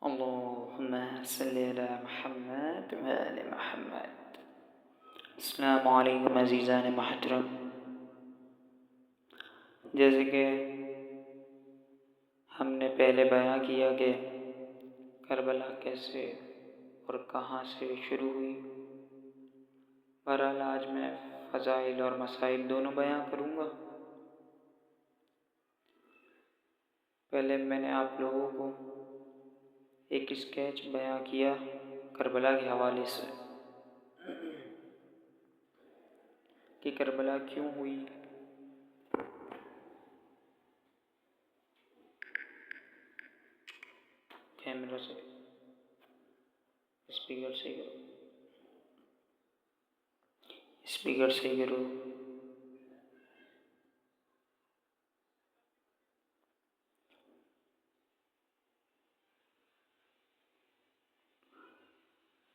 अल्लाहुम्मा सल्ली अला मुहम्मद व आले मुहम्मद। अस्सलामु अलैकुम अज़ीज़ान मोहतरम। जैसे कि हमने पहले बयां किया कि करबला कैसे और कहाँ से शुरू हुई। बहरहाल आज मैं फ़ज़ाइल और मसाइल दोनों बयां करूँगा। पहले मैंने आप लोगों को एक स्केच बयां किया करबला के हवाले से कि करबला क्यों हुई। कैमरा से स्पीकर से करो।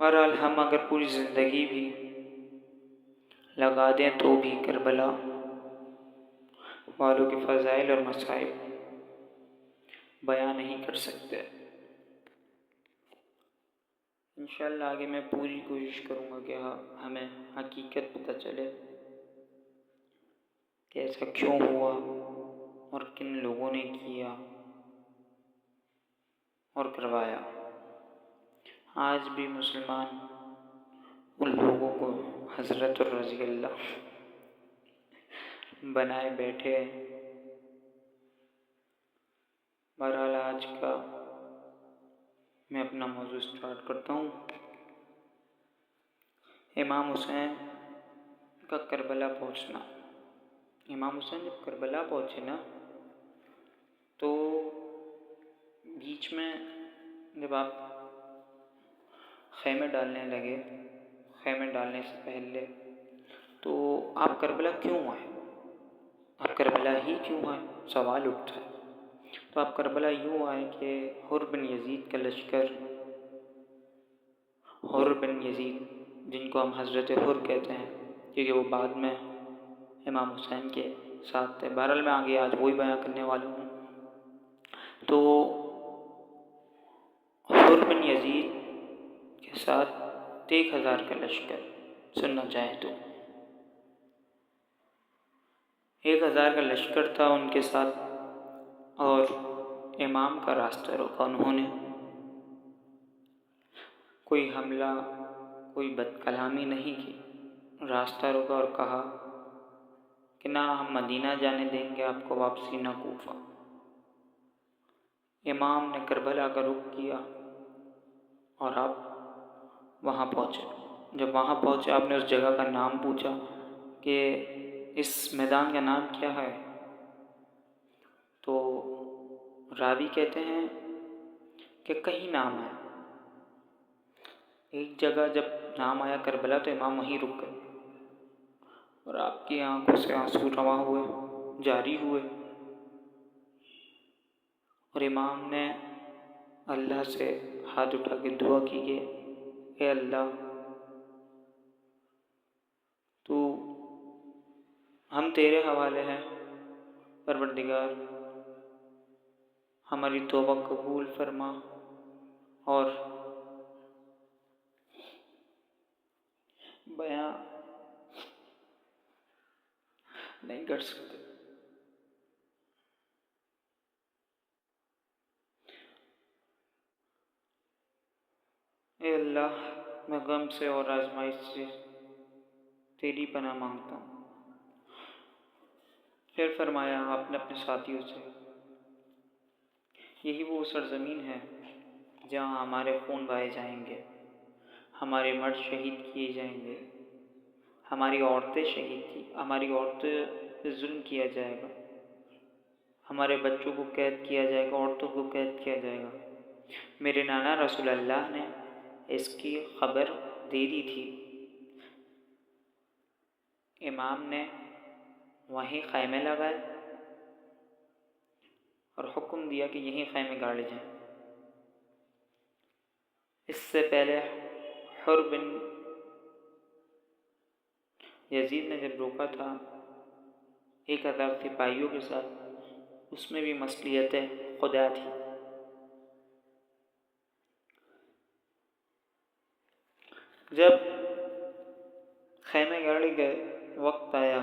बहरहाल हम अगर पूरी ज़िंदगी भी लगा दें तो भी करबला वालों के फ़ज़ाइल और मसाइल बयान नहीं कर सकते। इंशाअल्लाह आगे मैं पूरी कोशिश करूँगा कि हमें हकीकत पता चले कि ऐसा क्यों हुआ और किन लोगों ने किया और करवाया। आज भी मुसलमान उन लोगों को हज़रत और रज़ी अल्लाह बनाए बैठे हैं। बहरहाल आज का मैं अपना मौजू स्टार्ट करता हूँ। इमाम हुसैन का करबला पहुँचना। इमाम हुसैन जब करबला पहुँचे ना तो बीच में जब आप खैमे डालने लगे, खैमे डालने से पहले तो आप करबला क्यों आए, आप करबला ही क्यों आए, सवाल उठता है। तो आप करबला यूँ आए कि हुर बिन यजीद का लश्कर, हुर बिन यजीद जिनको हम हज़रत हुर कहते हैं क्योंकि वो बाद में इमाम हुसैन के साथ थे। बहरहाल मैं आगे आज वही बयां करने वाला हूँ। तो हुर बिन यजीद के साथ 1000 का लश्कर, सुनना चाहें तो 1000 का लश्कर था उनके साथ और इमाम का रास्ता रोका उन्होंने। कोई हमला, कोई बदकलामी नहीं की, रास्ता रोका और कहा कि ना हम मदीना जाने देंगे आपको वापसी, ना कूफा। इमाम ने करबला का रुख किया और आप वहाँ पहुँचे। जब वहाँ पहुँचे आपने उस जगह का नाम पूछा कि इस मैदान का नाम क्या है, तो रावी कहते हैं कि कहीं नाम है। एक जगह जब नाम आया करबला तो इमाम वहीं रुक गए और आपकी आंखों से आंसू रवा हुए, जारी हुए और इमाम ने अल्लाह से हाथ उठा के दुआ की कि हे अल्लाह, तू हम तेरे हवाले हैं, परवरदिगार हमारी तौबा कबूल फरमा और बयां नहीं कर सकते। ए अल्लाह, मैं गम से और आजमाइश से तेरी पनाह मांगता हूँ। फिर फरमाया आपने अपने साथियों से, यही वो सरजमीन है जहाँ हमारे खून बहाए जाएंगे, हमारे मर्द शहीद किए जाएंगे, हमारी औरतें हमारी औरतें पे जुल्म किया जाएगा, हमारे बच्चों को कैद किया जाएगा, औरतों को कैद किया जाएगा। मेरे नाना रसूल अल्लाह ने इसकी खबर दे दी थी। इमाम ने वहीं खैमे लगाए और हुक्म दिया कि यहीं खैमे गाड़े जाएं। इससे पहले हुर बिन यजीद ने जब रोका था 1000 सिपाहियों के साथ, उसमें भी मसलियत खुदा थी। जब खैमे गाड़ी गए, वक्त आया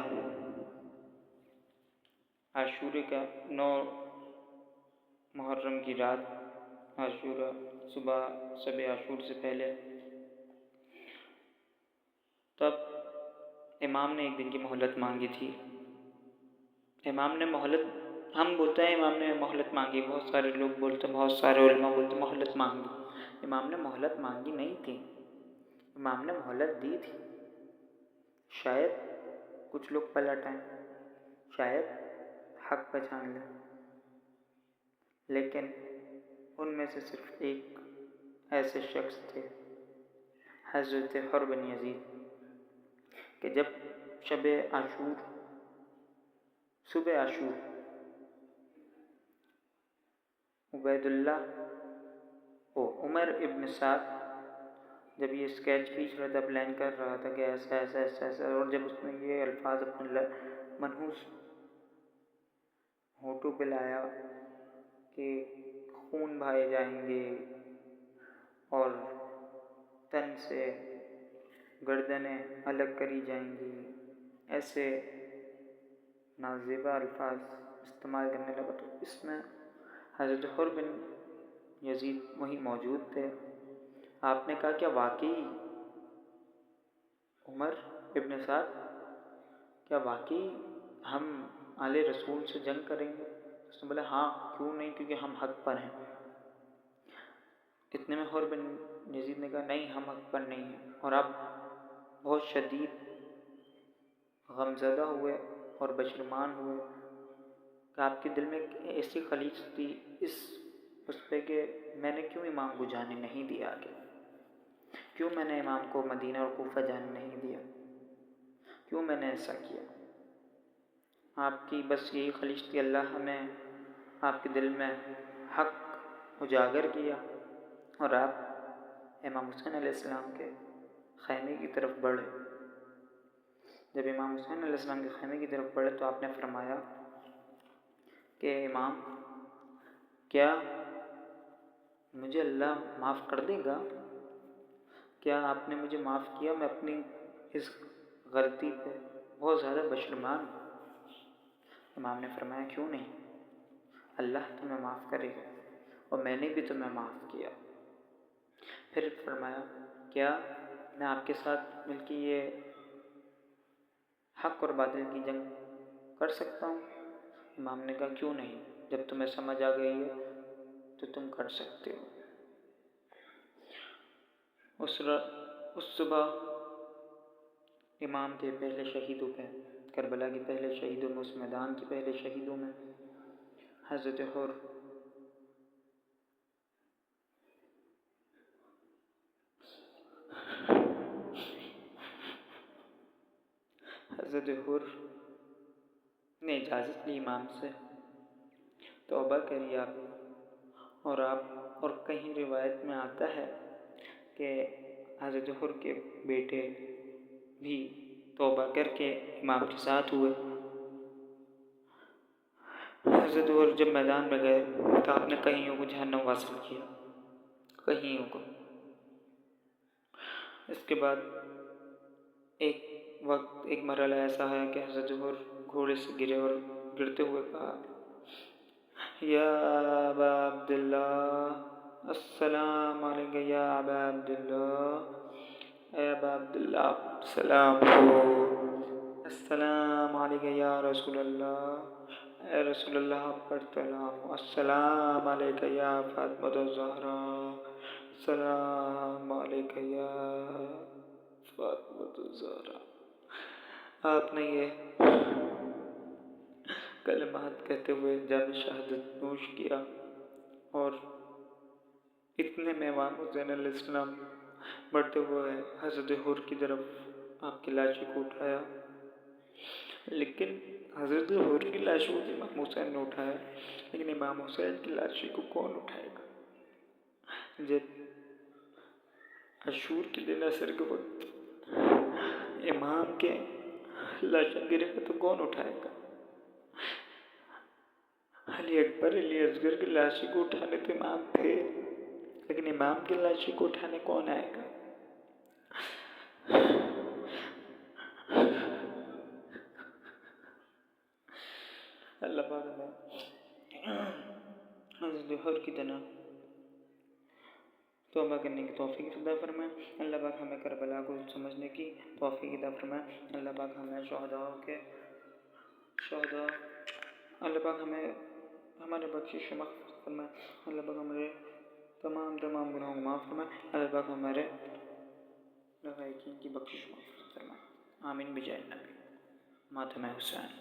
आशूरे का, 9 मुहर्रम की रात, आशूरा सुबह, शब आशूर से पहले, तब इमाम ने एक दिन की मोहलत मांगी थी। इमाम ने मोहलत, हम बोलते हैं इमाम ने मोहलत मांगी, बहुत सारे लोग बोलते, बहुत सारे उलमा बोलते मोहलत मांगी। इमाम ने मोहलत मांगी नहीं थी, इमाम ने मोहलत दी थी। शायद कुछ लोग पलट आए, शायद हक पहचान लें, लेकिन उनमें से सिर्फ एक ऐसे शख्स थे, हज़रत हुर बिन यज़ीद, कि जब शब आशूर, सुबह आशूर, उमर इब्न साद जब ये स्केच खींच रहा था, प्लान कर रहा था कि ऐसा ऐसा ऐसा ऐसा, और जब उसने ये अल्फाज अपने मनहूस होठों पे लाया कि खून बहाए जाएंगे और तन से गर्दनें अलग करी जाएंगी, ऐसे नाज़ेबा अल्फाज इस्तेमाल करने लगा, तो इसमें हज़रत हुर बिन यज़ीद वहीं मौजूद थे। आपने कहा क्या वाकई उमर इब्न साद, क्या वाकई हम आले रसूल से जंग करेंगे? उसने बोला हाँ, क्यों नहीं, क्योंकि हम हक पर हैं। इतने में हुर बिन यज़ीद ने कहा नहीं, हम हक पर नहीं हैं। और आप बहुत शदीद गमज़दा हुए और बशर्मान हुए कि आपके दिल में ऐसी खलीज थी उस पे कि मैंने क्यों इमाम को जाने नहीं दिया आगे, क्यों मैंने इमाम को मदीना और कूफा जाने नहीं दिया, क्यों मैंने ऐसा किया। आपकी बस यही खलीज थी, अल्लाह ने आपके दिल में हक उजागर किया और आप इमाम हुसैन अलैहिस्सलाम के खैमे की तरफ बढ़े। जब इमाम हुसैन अलैहिस्सलाम के खैमे की तरफ बढ़े तो आपने फरमाया कि इमाम, क्या मुझे अल्लाह माफ़ कर देगा? क्या आपने मुझे माफ़ किया? मैं अपनी इस गलती पे बहुत ज़्यादा बशर्मान। इमाम ने फरमाया क्यों नहीं, अल्लाह तुम्हें माफ़ करेगा और मैंने भी तुम्हें माफ़ किया। फिर फरमाया क्या मैं आपके साथ मिलकर ये हक और बातिल की जंग कर सकता हूँ? इमाम ने कहा क्यों नहीं, जब तुम्हें समझ आ गई है तो तुम कर सकते हो। उस सुबह इमाम के पहले शहीदों पे, करबला के पहले शहीदों में, उस मैदान के पहले शहीदों में हज़रत हुर ने इजाज़त ली इमाम से, तौबा करी आप, और कहीं रिवायत में आता है कि हज़रत हुर के बेटे भी तौबा करके इमाम के साथ हुए। हज़रत हुर जब मैदान में गए तो आपने कईयों को जहन्नम वासिल किया, कईयों को। इसके बाद एक मरहला ऐसा है कि हज़रत हुर घोड़े से गिरे और गिरते हुए कहा या अबा अब्दुल्लाह अस्सलाम अलैका, या अबा अब्दुल्लाह, ए अबा अब्दुल्लाह सलाम हो, अस्सलाम अलैका या रसूल अल्लाह, ए रसूल अल्लाह पर सलाम हो, अस्सलाम अलैका या फातिमा ज़हरा, सलाम अलैका या फातिमा ज़हरा। आपने ये कलमात कहते हुए जाम शहादत नोश किया और इतने में इमाम हुसैन अलैहिस्सलाम बढ़ते हुए हज़रत हुर की तरफ आपकी लाशी को उठाया, लेकिन हज़रत हुर की लाश को इमाम हुसैन ने उठाया, लेकिन इमाम हुसैन की लाशी को कौन उठाएगा? जब आशूर के दिन असर के वक्त इमाम के लाशें गिरेगा तो कौन उठाएगा? अली अकबर, अली असगर की लाशी को उठाने तो इमाम थे, लेकिन इमाम की लाशी को उठाने कौन आएगा? अल्लाह पाक हमें हर की तरह तौबा करने की तौफीक अता फरमाए। अल्लाह पाक हमें करबला को समझने की तौफीक अता फरमाए। अल्लाह पाक हमें अल्लाह पाक हमें हमारे बख्शिश माफ़ फरमाए। अल्लाह पाक हमारे तमाम गुनाहों को माफ़ फरमाए। अल्लाह पाक हमारे लगायकीन की बख्शिश माफ़ फरमाए। आमीन बिजाय नबी मातम हुसैन।